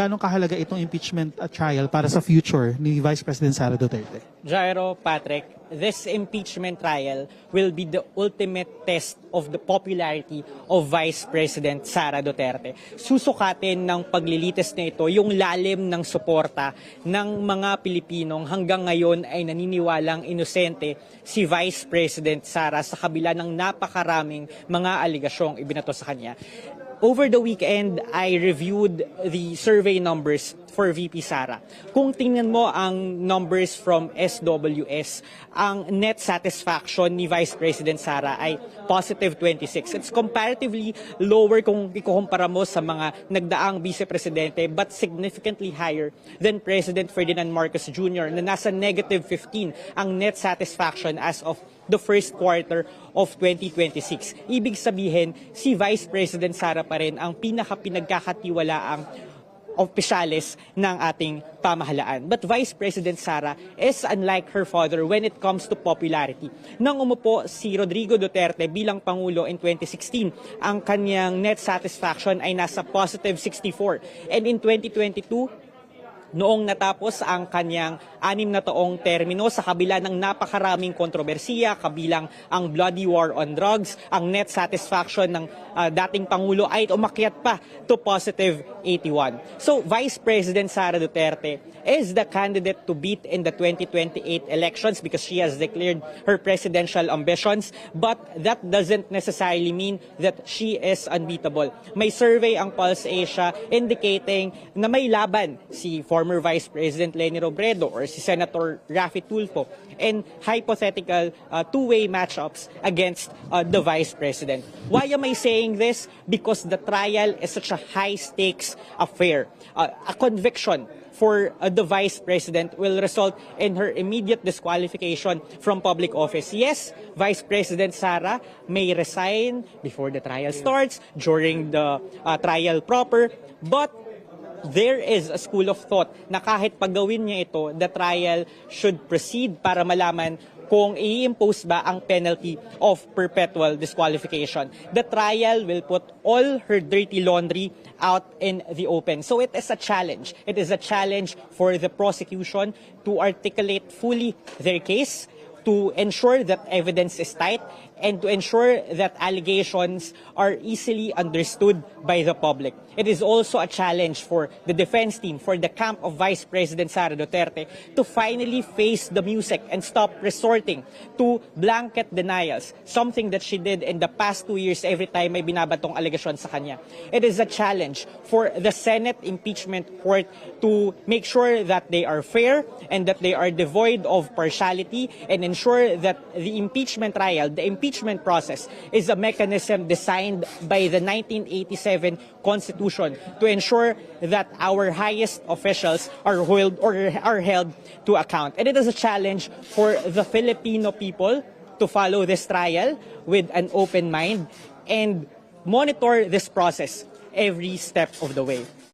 gano'ng kahalaga itong impeachment trial para sa future ni Vice President Sara Duterte? Jairo, Patrick, this impeachment trial will be the ultimate test of the popularity of Vice President Sara Duterte. Susukatin ng paglilitis na ito yung lalim ng suporta ng mga Pilipinong hanggang ngayon ay naniniwalang inosente si Vice President Sara sa kabila ng napakaraming mga aligasyong ibinato sa kanya. Over the weekend, I reviewed the survey numbers for VP Sara. Kung tingnan mo ang numbers from SWS, ang net satisfaction ni Vice President Sara ay positive 26. It's comparatively lower kung ikukumpara mo sa mga nagdaang vice-presidente but significantly higher than President Ferdinand Marcos Jr. na nasa negative 15 ang net satisfaction as of the first quarter of 2026. Ibig sabihin, si Vice President Sara pa rin ang pinaka-pinagkakatiwalaang opisyales ng ating pamahalaan. But Vice President Sara is unlike her father when it comes to popularity. Nang umupo si Rodrigo Duterte bilang Pangulo in 2016, ang kanyang net satisfaction ay nasa positive 64. And in 2022, noong natapos ang kanyang 6 na taong termino sa kabila ng napakaraming kontrobersiya, kabilang ang bloody war on drugs, ang net satisfaction ng dating Pangulo ay umakyat pa to positive 81. So Vice President Sara Duterte is the candidate to beat in the 2028 elections because she has declared her presidential ambitions, but that doesn't necessarily mean that she is unbeatable. May survey ang Pulse Asia indicating na may laban si former Vice President Leni Robredo or si Senator Raffy Tulfo in hypothetical two-way matchups against the Vice President. Why am I saying this? Because the trial is such a high-stakes affair. A conviction for the Vice President will result in her immediate disqualification from public office. Yes, Vice President Sara may resign before the trial starts, during the trial proper, but there is a school of thought na kahit paggawin niya ito, the trial should proceed para malaman kung i-impose ba ang penalty of perpetual disqualification. The trial will put all her dirty laundry out in the open. So it is a challenge. It is a challenge for the prosecution to articulate fully their case, to ensure that evidence is tight, and to ensure that allegations are easily understood by the public. It is also a challenge for the defense team, for the camp of Vice President Sara Duterte, to finally face the music and stop resorting to blanket denials, something that she did in the past 2 years every time may binabatong alegasyon sa kanya. It is a challenge for the Senate Impeachment Court to make sure that they are fair and that they are devoid of partiality, and ensure that the impeachment trial, the impeachment process, is a mechanism designed by the 1987 Constitution to ensure that our highest officials are held to account. And it is a challenge for the Filipino people to follow this trial with an open mind and monitor this process every step of the way.